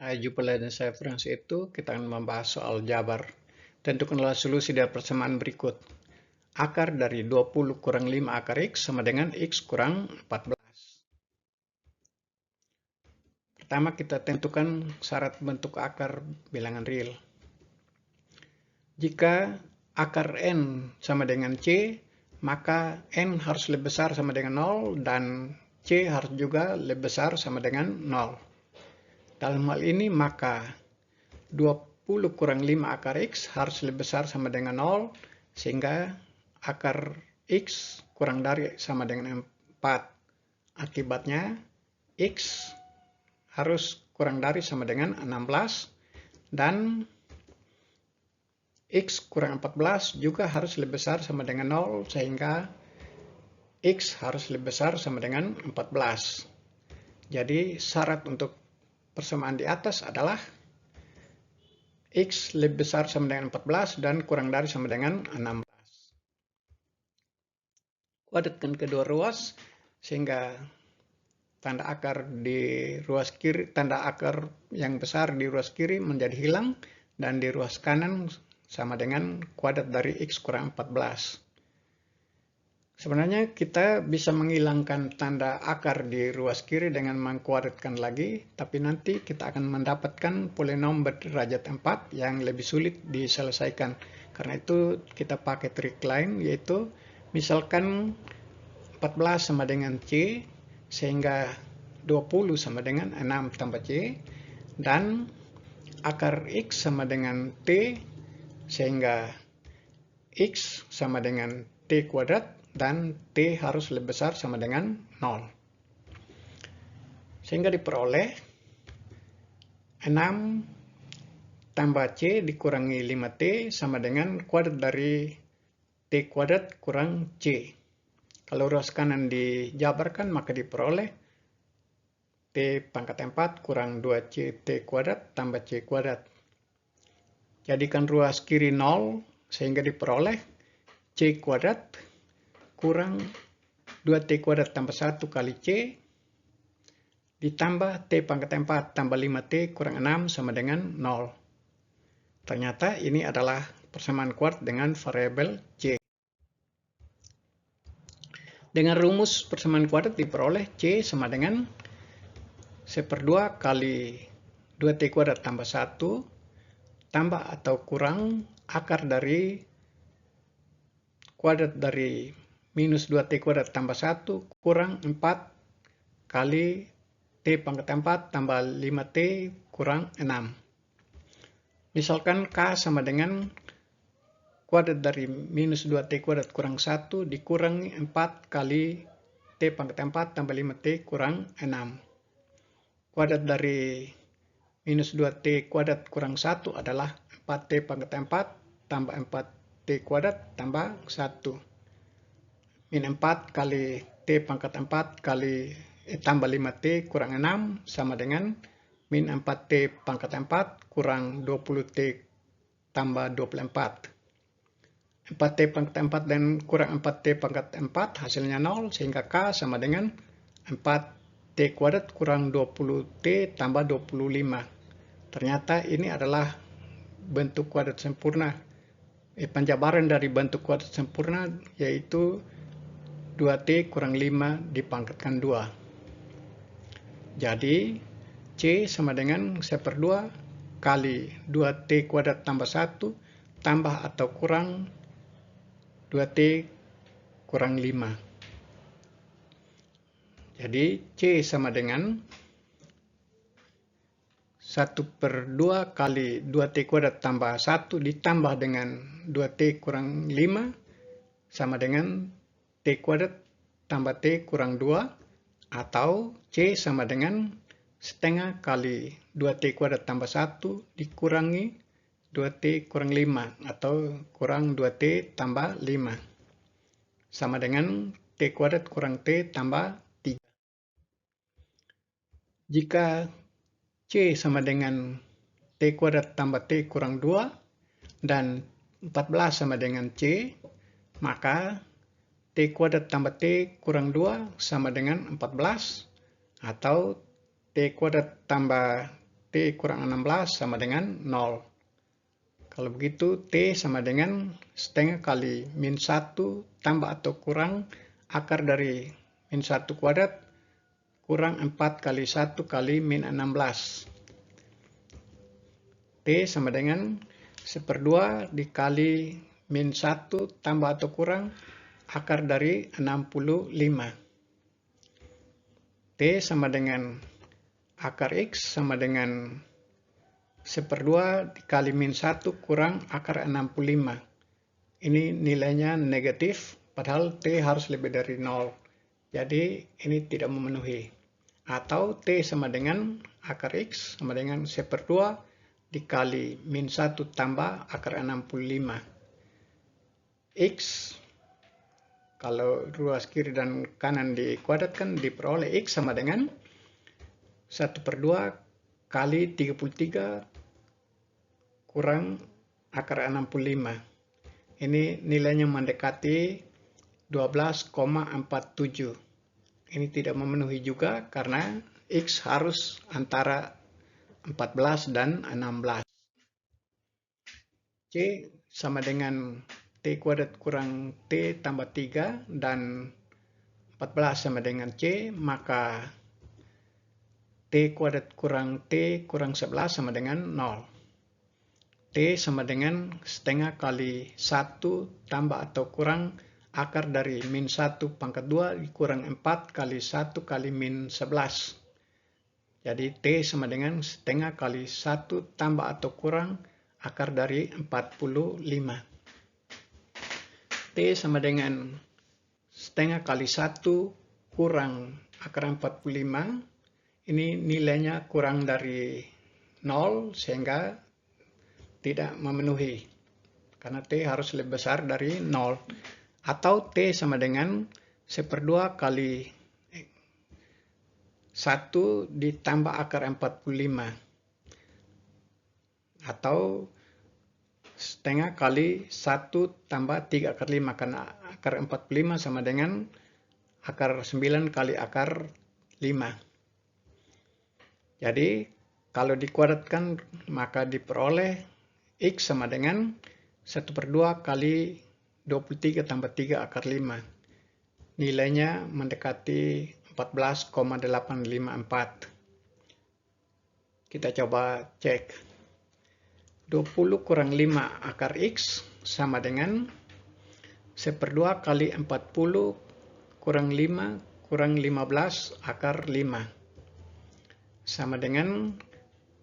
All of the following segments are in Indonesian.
Jumpa lagi dengan saya Frans. Itu kita akan membahas soal jabar. Tentukanlah solusi dari persamaan berikut. Akar dari 20 kurang 5 akar X sama dengan X kurang 14. Pertama kita tentukan syarat bentuk akar bilangan real. Jika akar N sama dengan C, maka N harus lebih besar sama dengan 0 dan C harus juga lebih besar sama dengan 0. Dalam hal ini maka 20 kurang 5 akar X harus lebih besar sama dengan 0, sehingga akar X kurang dari sama dengan 4. Akibatnya X harus kurang dari sama dengan 16, dan X kurang 14 juga harus lebih besar sama dengan 0, sehingga X harus lebih besar sama dengan 14. Jadi syarat untuk persamaan di atas adalah X lebih besar sama dengan 14 dan kurang dari sama dengan 16. Kuadratkan kedua ruas sehingga tanda akar di ruas kiri, tanda akar yang besar di ruas kiri menjadi hilang dan di ruas kanan sama dengan kuadrat dari X kurang 14. Sebenarnya kita bisa menghilangkan tanda akar di ruas kiri dengan mengkuadratkan lagi, tapi nanti kita akan mendapatkan polinom berderajat 4 yang lebih sulit diselesaikan. Karena itu kita pakai trik lain, yaitu misalkan 14 sama dengan C, sehingga 20 sama dengan 6 tambah C, dan akar X sama dengan T, sehingga X sama dengan T kuadrat, dan T harus lebih besar sama dengan 0. Sehingga diperoleh 6 tambah C dikurangi 5T sama dengan kuadrat dari T kuadrat kurang C. Kalau ruas kanan dijabarkan maka diperoleh T pangkat 4 kurang 2C T kuadrat tambah C kuadrat. Jadikan ruas kiri 0 sehingga diperoleh C kuadrat kurang 2T kuadrat tambah 1 kali C ditambah T pangkat 4 tambah 5T kurang 6 sama dengan 0. Ternyata ini adalah persamaan kuadrat dengan variabel C. Dengan rumus persamaan kuadrat diperoleh C sama dengan 1/2 kali 2T kuadrat tambah 1 tambah atau kurang akar dari kuadrat dari minus 2T kuadrat tambah 1 kurang 4 kali T pangkat 4 tambah 5T kurang 6. Misalkan K sama dengan kuadrat dari minus 2T kuadrat kurang 1 dikurangi 4 kali T pangkat 4 tambah 5T kurang 6. Kuadrat dari minus 2T kuadrat kurang 1 adalah 4T pangkat 4 tambah 4T kuadrat tambah 1. Min 4 kali T pangkat 4 kali tambah 5T kurang 6 sama dengan min 4T pangkat 4 kurang 20T tambah 24. 4T pangkat 4 dan kurang 4T pangkat 4 hasilnya 0, sehingga K sama dengan 4T kuadrat kurang 20T tambah 25. Ternyata ini adalah bentuk kuadrat sempurna. Penjabaran dari bentuk kuadrat sempurna yaitu 2T kurang 5 dipangkatkan 2. Jadi C sama dengan 1/2 kali 2T kuadrat tambah 1 tambah atau kurang 2T kurang 5. Jadi C sama dengan 1/2 kali 2T kuadrat tambah 1 ditambah dengan 2T kurang 5 sama dengan T kuadrat tambah T kurang 2, atau C sama dengan setengah kali 2T kuadrat tambah 1 dikurangi 2T kurang 5 atau kurang 2T tambah 5 sama dengan T kuadrat kurang T tambah 3. Jika C sama dengan T kuadrat tambah T kurang 2 dan 14 sama dengan C, maka T kuadrat tambah T kurang 2 sama dengan 14, atau T kuadrat tambah T kurang 16 sama dengan 0. Kalau begitu, T sama dengan setengah kali min 1 tambah atau kurang akar dari min 1 kuadrat kurang 4 kali 1 kali min 16. T sama dengan 1/2 dikali min 1 tambah atau kurang akar dari 65. T sama dengan akar X sama dengan 1/2 dikali min 1 kurang akar 65. Ini nilainya negatif, padahal T harus lebih dari 0. Jadi ini tidak memenuhi. Atau T sama dengan akar X sama dengan 1/2 dikali min 1 tambah akar 65. X, kalau ruas kiri dan kanan dikuadratkan, diperoleh X sama dengan 1/2 kali 33 kurang akar 65. Ini nilainya mendekati 12,47. Ini tidak memenuhi juga karena X harus antara 14 dan 16. C sama dengan T kuadrat kurang T tambah 3 dan 14 sama dengan C, maka T kuadrat kurang T kurang 11 sama dengan 0. T sama dengan setengah kali 1 tambah atau kurang akar dari min 1 pangkat 2 dikurang 4 kali 1 kali min 11. Jadi T sama dengan setengah kali 1 tambah atau kurang akar dari 45. T sama dengan setengah kali 1 kurang akar 45. Ini nilainya kurang dari 0 sehingga tidak memenuhi. Karena T harus lebih besar dari 0. Atau T sama dengan 1/2 kali 1 ditambah akar 45. Atau setengah kali 1 tambah 3 akar 5. Karena akar 45 sama dengan akar 9 kali akar 5. Jadi kalau dikuadratkan maka diperoleh X sama dengan 1/2 kali 23 tambah 3 akar 5. Nilainya mendekati 14,854. Kita coba cek. 20 kurang 5 akar X sama dengan 1/2 kali 40 kurang 5 kurang 15 akar 5. Sama dengan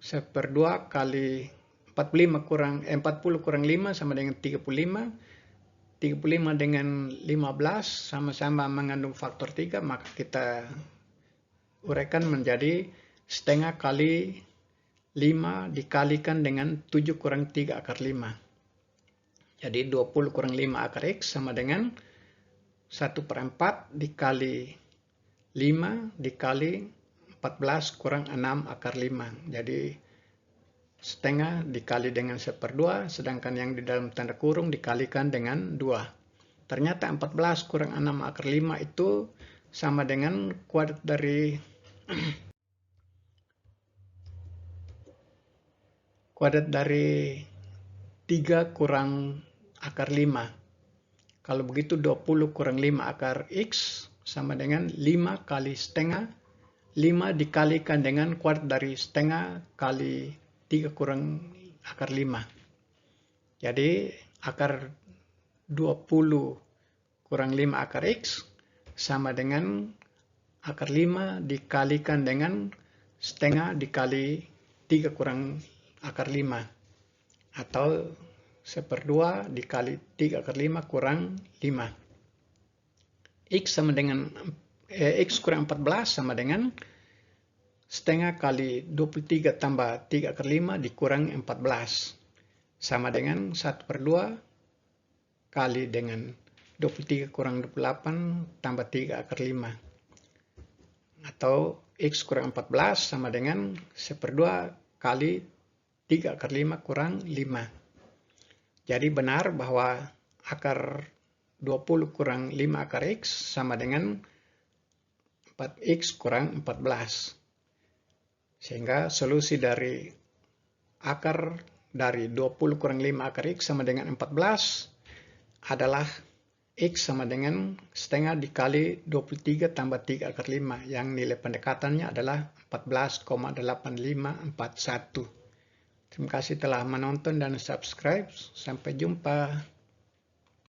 1/2 kali 40 kurang 5 sama dengan 35. 35 dengan 15 sama-sama mengandung faktor 3, maka kita uraikan menjadi setengah kali 5 dikalikan dengan 7 kurang 3 akar 5. Jadi 20 kurang 5 akar X sama dengan 1/4 dikali 5 dikali 14 kurang 6 akar 5. Jadi setengah dikali dengan 1/2, sedangkan yang di dalam tanda kurung dikalikan dengan 2. Ternyata 14 kurang 6 akar 5 itu sama dengan kuadrat dari kuadrat dari 3 kurang akar 5. Kalau begitu 20 kurang 5 akar X sama dengan 5 kali setengah. 5 dikalikan dengan kuadrat dari setengah kali 3 kurang akar 5. Jadi akar 20 kurang 5 akar X sama dengan akar 5 dikalikan dengan setengah dikali 3 kurang akar 5. Atau 1/2 dikali 3 akar 5 kurang 5. X sama dengan X kurang 14 sama dengan setengah kali 23 tambah 3 akar 5 dikurangi 14. Sama dengan 1/2 kali dengan 23 kurang 28 tambah 3 akar 5. Atau X kurang 14 sama dengan 1/2 kali 3 akar 5 kurang 5. Jadi benar bahwa akar 20 kurang 5 akar X sama dengan 4X kurang 14. Sehingga solusi dari akar dari 20 kurang 5 akar X sama dengan 14 adalah X sama dengan setengah dikali 23 tambah 3 akar 5 yang nilai pendekatannya adalah 14,8541. Terima kasih telah menonton dan subscribe. Sampai jumpa.